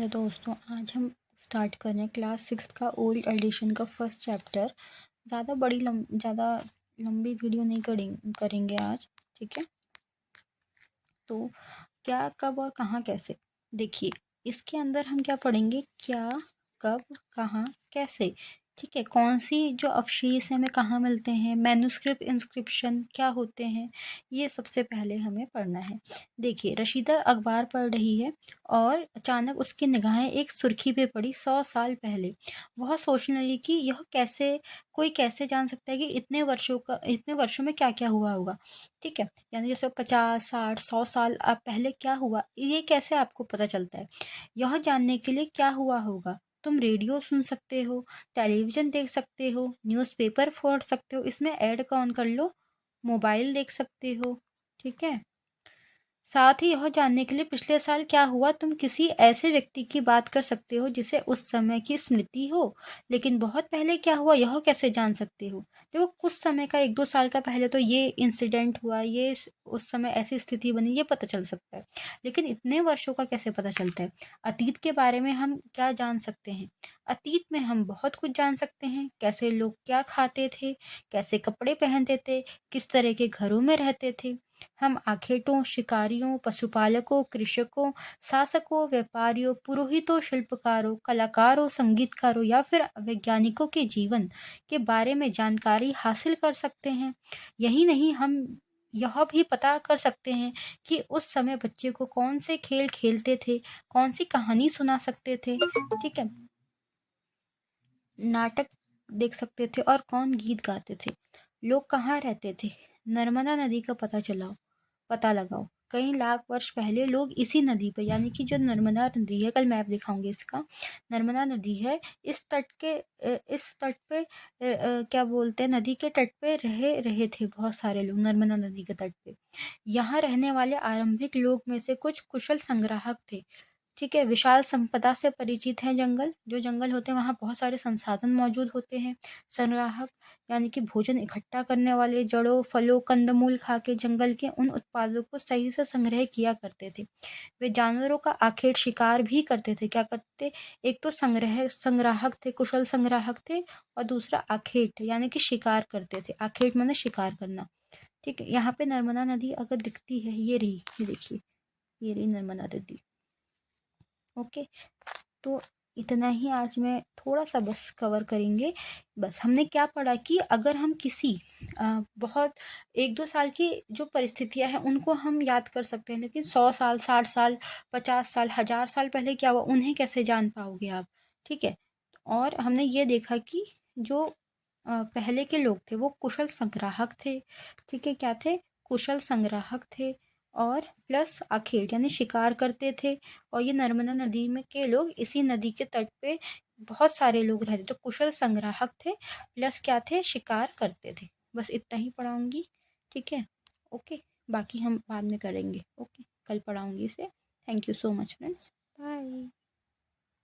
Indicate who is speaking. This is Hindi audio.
Speaker 1: दोस्तों आज हम स्टार्ट कर रहे हैं क्लास 6 का ओल्ड एडिशन का फर्स्ट चैप्टर। ज़्यादा लंबी वीडियो नहीं करेंगे आज, ठीक है। तो क्या, कब और कहाँ, कैसे, देखिए इसके अंदर हम क्या पढ़ेंगे, क्या, कब, कहाँ, कैसे, ठीक है। कौन सी जो अवशेष हमें कहाँ मिलते हैं, मैन्युस्क्रिप्ट, इंस्क्रिप्शन क्या होते हैं, ये सबसे पहले हमें पढ़ना है। देखिए रशीदा अखबार पढ़ रही है और अचानक उसकी निगाहें एक सुर्खी पे पड़ी 100 साल पहले। वह सोचने लगी कि यह कोई कैसे जान सकता है कि इतने वर्षों में क्या क्या हुआ होगा, ठीक है। यानी जैसे 50, 60, 100 साल पहले क्या हुआ, ये कैसे आपको पता चलता है। यह जानने के लिए क्या हुआ होगा, तुम रेडियो सुन सकते हो, टेलीविज़न देख सकते हो, न्यूज़पेपर पढ़ सकते हो, इसमें ऐड का ऑन कर लो, मोबाइल देख सकते हो, ठीक है। साथ ही यह जानने के लिए पिछले साल क्या हुआ, तुम किसी ऐसे व्यक्ति की बात कर सकते हो जिसे उस समय की स्मृति हो, लेकिन बहुत पहले क्या हुआ यह कैसे जान सकते हो। देखो कुछ समय का, 1-2 साल का पहले तो ये इंसिडेंट हुआ, उस समय ऐसी स्थिति बनी, ये पता चल सकता है, लेकिन इतने वर्षों का कैसे पता चलता है। अतीत के बारे में हम क्या जान सकते हैं, अतीत में हम बहुत कुछ जान सकते हैं, कैसे लोग क्या खाते थे, कैसे कपड़े पहनते थे, किस तरह के घरों में रहते थे। हम आखेटों, शिकारियों, पशुपालकों, कृषकों, शासकों, व्यापारियों, पुरोहितों, शिल्पकारों, कलाकारों, संगीतकारों या फिर वैज्ञानिकों के जीवन के बारे में जानकारी हासिल कर सकते हैं। यही नहीं, हम यह भी पता कर सकते हैं कि उस समय बच्चे को कौन से खेल खेलते थे, कौन सी कहानी सुना सकते थे, ठीक है, नाटक देख सकते थे और कौन गीत गाते थे, लोग कहाँ रहते थे। नर्मदा नदी का पता लगाओ। कई लाख वर्ष पहले लोग इसी नदी पर, यानी कि जो नर्मदा नदी है, कल मैप दिखाऊंगी इसका, नर्मदा नदी है, इस तट पे क्या बोलते हैं, नदी के तट पे रहे थे बहुत सारे लोग, नर्मदा नदी के तट पे। यहाँ रहने वाले आरंभिक लोग में से कुछ कुशल संग्राहक थे, ठीक है। विशाल संपदा से परिचित है जंगल, जो जंगल होते हैं वहाँ बहुत सारे संसाधन मौजूद होते हैं। संग्राहक यानी कि भोजन इकट्ठा करने वाले, जड़ों, फलों, कंदमूल खा के जंगल के उन उत्पादों को सही से संग्रह किया करते थे। वे जानवरों का आखेट शिकार भी करते थे। क्या करते, एक तो संग्राहक थे, कुशल संग्राहक थे, और दूसरा आखेट यानी कि शिकार करते थे। आखेट माने शिकार करना, ठीक है। यहाँ पे नर्मदा नदी अगर दिखती है, ये रही, ये देखिए, ये रही नर्मदा नदी, ओके। तो इतना ही आज मैं थोड़ा सा बस कवर करेंगे। बस हमने क्या पढ़ा कि अगर हम किसी बहुत 1-2 साल की जो परिस्थितियां हैं उनको हम याद कर सकते हैं, लेकिन 100 साल, 60 साल, 50 साल, 1000 साल पहले क्या हुआ उन्हें कैसे जान पाओगे आप, ठीक है। और हमने ये देखा कि जो पहले के लोग थे वो कुशल संग्राहक थे, ठीक है। क्या थे, कुशल संग्राहक थे, और प्लस आखेट यानी शिकार करते थे। और ये नर्मदा नदी में के लोग, इसी नदी के तट पे बहुत सारे लोग रहते, तो कुशल संग्राहक थे, प्लस क्या थे, शिकार करते थे। बस इतना ही पढ़ाऊंगी, ठीक है, ओके। बाकी हम बाद में करेंगे, ओके, कल पढ़ाऊंगी इसे। Thank you so much friends, bye.